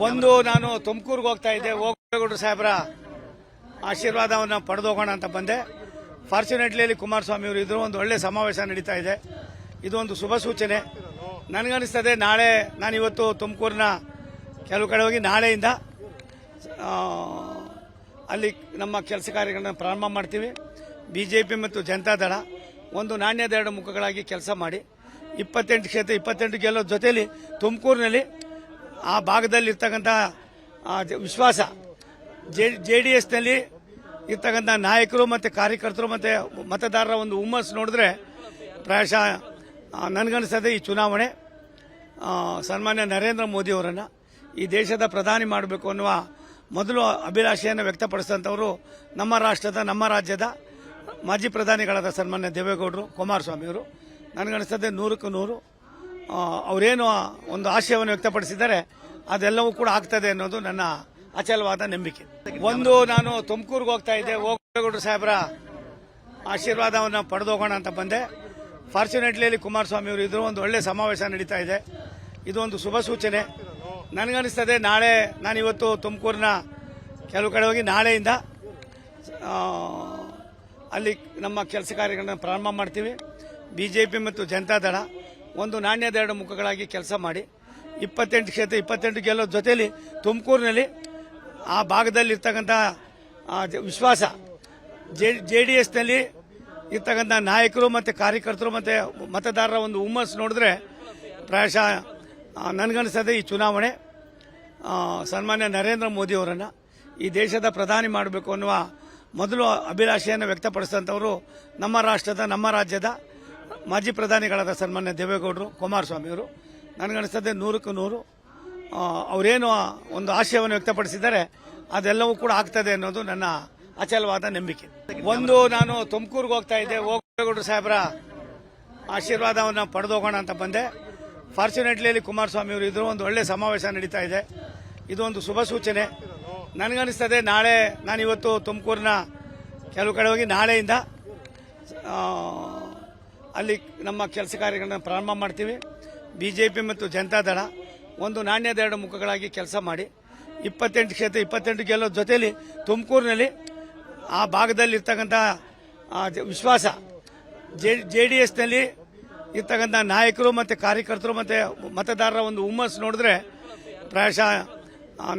ಒಂದು ನಾನು ತುಮಕೂರಿಗೆ ಹೋಗ್ತಾ ಇದ್ದೆ. ಹೋಗೇಗೌಡರು ಸಾಹೇಬರ ಆಶೀರ್ವಾದವನ್ನು ಪಡೆದೋಗೋಣ ಅಂತ ಬಂದೆ. ಫಾರ್ಚುನೇಟ್ಲಿ ಕುಮಾರಸ್ವಾಮಿ ಅವರು ಇದ್ರು. ಒಂದು ಒಳ್ಳೆ ಸಮಾವೇಶ ನಡೀತಾ ಇದೆ. ಇದು ಒಂದು ಶುಭ ಸೂಚನೆ. ನನಗನ್ನಿಸ್ತದೆ ನಾಳೆ ನಾನಿವತ್ತು ತುಮಕೂರಿನ ಕೆಲವು ಕಡೆ ಹೋಗಿ ನಾಳೆಯಿಂದ ಅಲ್ಲಿ ನಮ್ಮ ಕೆಲಸ ಕಾರ್ಯಗಳನ್ನು ಪ್ರಾರಂಭ ಮಾಡ್ತೀವಿ. ಬಿಜೆಪಿ ಮತ್ತು ಜನತಾದಳ ಒಂದು ನಾಣ್ಯದ ಎರಡು ಮುಖಗಳಾಗಿ ಕೆಲಸ ಮಾಡಿ 28 ಕ್ಷೇತ್ರ 28 ಗೆಲ್ಲೋ ಜೊತೆಯಲ್ಲಿ ತುಮಕೂರಿನಲ್ಲಿ ಆ ಭಾಗದಲ್ಲಿ ಇರ್ತಕ್ಕಂಥ ವಿಶ್ವಾಸ ಜೆಡಿಎಸ್ನಲ್ಲಿ ಇರ್ತಕ್ಕಂಥ ನಾಯಕರು ಮತ್ತು ಕಾರ್ಯಕರ್ತರು ಮತ್ತು ಮತದಾರರ ಒಂದು ಹುಮ್ಮಸ್ಸು ನೋಡಿದ್ರೆ ಪ್ರಾಯಶಃ ನನಗನ್ನಿಸ್ತದೆ ಈ ಚುನಾವಣೆ ಸನ್ಮಾನ್ಯ ನರೇಂದ್ರ ಮೋದಿ ಅವರನ್ನು ಈ ದೇಶದ ಪ್ರಧಾನಿ ಮಾಡಬೇಕು ಅನ್ನುವ ಮೊದಲು ಅಭಿಲಾಷೆಯನ್ನು ವ್ಯಕ್ತಪಡಿಸಿದಂಥವರು ನಮ್ಮ ರಾಷ್ಟ್ರದ ನಮ್ಮ ರಾಜ್ಯದ ಮಾಜಿ ಪ್ರಧಾನಿಗಳಾದ ಸನ್ಮಾನ್ಯ ದೇವೇಗೌಡರು ಕುಮಾರಸ್ವಾಮಿ ಅವರು. ನನಗನ್ನಿಸ್ತದೆ 100ಕ್ಕೆ 100 ಅವರೇನು ಒಂದು ಆಶಯವನ್ನು ವ್ಯಕ್ತಪಡಿಸಿದ್ದಾರೆ ಅದೆಲ್ಲವೂ ಕೂಡ ಆಗ್ತದೆ ಅನ್ನೋದು ನನ್ನ ಅಚಲವಾದ ನಂಬಿಕೆ. ಒಂದು ನಾನು ತುಮಕೂರಿಗೆ ಹೋಗ್ತಾ ಇದ್ದೆ. ಹೋಗೇಗೌಡರು ಸಾಹೇಬರ ಆಶೀರ್ವಾದವನ್ನು ಪಡೆದೋಗೋಣ ಅಂತ ಬಂದೆ. ಫಾರ್ಚುನೇಟ್ಲಿ ಕುಮಾರಸ್ವಾಮಿ ಅವರು ಇದ್ರು. ಒಂದು ಒಳ್ಳೆ ಸಮಾವೇಶ ನಡೀತಾ ಇದೆ. ಇದು ಒಂದು ಶುಭ ಸೂಚನೆ. ನನಗನ್ನಿಸ್ತದೆ ನಾಳೆ ನಾನಿವತ್ತು ತುಮಕೂರಿನ ಕೆಲವು ಕಡೆ ಹೋಗಿ ನಾಳೆಯಿಂದ ಅಲ್ಲಿ ನಮ್ಮ ಕೆಲಸ ಕಾರ್ಯಗಳನ್ನು ಪ್ರಾರಂಭ ಮಾಡ್ತೀವಿ. ಬಿಜೆಪಿ ಮತ್ತು ಜನತಾದಳ ಒಂದು ನಾಣ್ಯದ ಎರಡು ಮುಖಗಳಾಗಿ ಕೆಲಸ ಮಾಡಿ 28 ಕ್ಷೇತ್ರ 28 ಗೆಲ್ಲೋ ಜೊತೆಯಲ್ಲಿ ತುಮಕೂರಿನಲ್ಲಿ ಆ ಭಾಗದಲ್ಲಿ ಇರ್ತಕ್ಕಂಥ ವಿಶ್ವಾಸ ಜೆಡಿಎಸ್ನಲ್ಲಿ ಇರ್ತಕ್ಕಂಥ ನಾಯಕರು ಮತ್ತು ಕಾರ್ಯಕರ್ತರು ಮತ್ತು ಮತದಾರರ ಒಂದು ಹುಮ್ಮಸ್ಸು ನೋಡಿದ್ರೆ ಪ್ರಾಯಶಃ ನನಗನ್ನಿಸ್ತದೆ ಈ ಚುನಾವಣೆ ಸನ್ಮಾನ್ಯ ನರೇಂದ್ರ ಮೋದಿ ಅವರನ್ನು ಈ ದೇಶದ ಪ್ರಧಾನಿ ಮಾಡಬೇಕು ಅನ್ನುವ ಮೊದಲು ಅಭಿಲಾಷೆಯನ್ನು ವ್ಯಕ್ತಪಡಿಸಿದಂಥವರು ನಮ್ಮ ರಾಷ್ಟ್ರದ ನಮ್ಮ ರಾಜ್ಯದ ಮಾಜಿ ಪ್ರಧಾನಿಗಳಾದ ಸನ್ಮಾನ್ಯ ದೇವೇಗೌಡರು ಕುಮಾರಸ್ವಾಮಿ ಅವರು. ನನಗನ್ನಿಸ್ತದೆ 100ಕ್ಕೆ 100 ಅವರೇನು ಒಂದು ಆಶಯವನ್ನು ವ್ಯಕ್ತಪಡಿಸಿದ್ದಾರೆ ಅದೆಲ್ಲವೂ ಕೂಡ ಆಗ್ತದೆ ಅನ್ನೋದು ನನ್ನ ಅಚಲವಾದ ನಂಬಿಕೆ. ಒಂದು ನಾನು ತುಮಕೂರಿಗೆ ಹೋಗ್ತಾ ಇದ್ದೆ. ಹೋಗೇಗೌಡರು ಸಾಹೇಬರ ಆಶೀರ್ವಾದವನ್ನು ಪಡೆದೋಗೋಣ ಅಂತ ಬಂದೆ. ಫಾರ್ಚುನೇಟ್ಲಿ ಕುಮಾರಸ್ವಾಮಿ ಅವರು ಇದ್ರು. ಒಂದು ಒಳ್ಳೆ ಸಮಾವೇಶ ನಡೀತಾ ಇದೆ. ಇದು ಒಂದು ಶುಭ ಸೂಚನೆ. ನನಗನ್ನಿಸ್ತದೆ ನಾಳೆ ನಾನಿವತ್ತು ತುಮಕೂರಿನ ಕೆಲವು ಕಡೆ ಹೋಗಿ ನಾಳೆಯಿಂದ ಅಲ್ಲಿ ನಮ್ಮ ಕೆಲಸ ಕಾರ್ಯಗಳನ್ನು ಪ್ರಾರಂಭ ಮಾಡ್ತೀವಿ. ಬಿಜೆಪಿ ಮತ್ತು ಜನತಾದಳ ಒಂದು ನಾಣ್ಯದ ಎರಡು ಮುಖಗಳಾಗಿ ಕೆಲಸ ಮಾಡಿ 28 ಕ್ಷೇತ್ರ 28 ಗೆಲ್ಲೋ ಜೊತೆಯಲ್ಲಿ ತುಮಕೂರಿನಲ್ಲಿ ಆ ಭಾಗದಲ್ಲಿ ಇರ್ತಕ್ಕಂಥ ವಿಶ್ವಾಸ ಜೆಡಿಎಸ್ನಲ್ಲಿ ಇರ್ತಕ್ಕಂಥ ನಾಯಕರು ಮತ್ತು ಕಾರ್ಯಕರ್ತರು ಮತ್ತು ಮತದಾರರ ಒಂದು ಹುಮ್ಮಸ್ಸು ನೋಡಿದ್ರೆ ಪ್ರಾಯಶಃ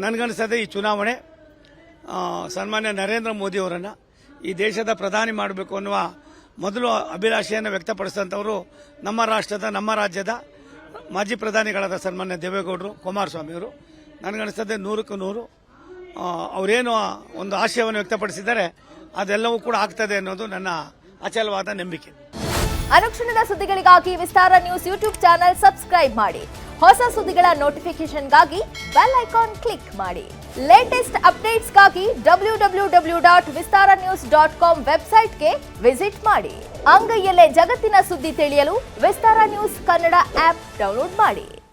ನನಗನ್ನಿಸ್ತದೆ ಈ ಚುನಾವಣೆ ಸನ್ಮಾನ್ಯ ನರೇಂದ್ರ ಮೋದಿ ಅವರನ್ನು ಈ ದೇಶದ ಪ್ರಧಾನಿ ಮಾಡಬೇಕು ಅನ್ನುವ ಮೊದಲು ಅಭಿಲಾಷೆಯನ್ನು ವ್ಯಕ್ತಪಡಿಸಿದಂಥವರು ನಮ್ಮ ರಾಷ್ಟ್ರದ ನಮ್ಮ ರಾಜ್ಯದ ಮಾಜಿ ಪ್ರಧಾನಿಗಳಾದ ಸನ್ಮಾನ್ಯ ದೇವೇಗೌಡರು ಕುಮಾರಸ್ವಾಮಿ ಅವರು. ನನಗನ್ನಿಸ್ತದೆ 100ಕ್ಕೆ 100 ಅವರೇನು ಒಂದು ಆಶಯವನ್ನು ವ್ಯಕ್ತಪಡಿಸಿದ್ದಾರೆ ಅದೆಲ್ಲವೂ ಕೂಡ ಆಗ್ತದೆ ಅನ್ನೋದು ನನ್ನ ಅಚಲವಾದ ನಂಬಿಕೆ. ಅನುಕ್ಷಣದ ಸುದ್ದಿಗಳಿಗಾಗಿ ವಿಸ್ತಾರ ನ್ಯೂಸ್ ಯೂಟ್ಯೂಬ್ ಚಾನೆಲ್ ಸಬ್ಸ್ಕ್ರೈಬ್ ಮಾಡಿ. ಹೊಸ ಸುದ್ದಿಗಳ ನೋಟಿಫಿಕೇಶನ್ಗಾಗಿ ಬೆಲ್ ಐಕಾನ್ ಕ್ಲಿಕ್ ಮಾಡಿ. ಲೇಟೆಸ್ಟ್ ಅಪ್ಡೇಟ್ಸ್ಗಾಗಿ www.vistaranews.com ವೆಬ್ಸೈಟ್ಗೆ ವಿಸಿಟ್ ಮಾಡಿ. ಅಂಗೈಯಲ್ಲೇ ಜಗತ್ತಿನ ಸುದ್ದಿ ತಿಳಿಯಲು ವಿಸ್ತಾರ ನ್ಯೂಸ್ ಕನ್ನಡ ಆಪ್ ಡೌನ್ಲೋಡ್ ಮಾಡಿ.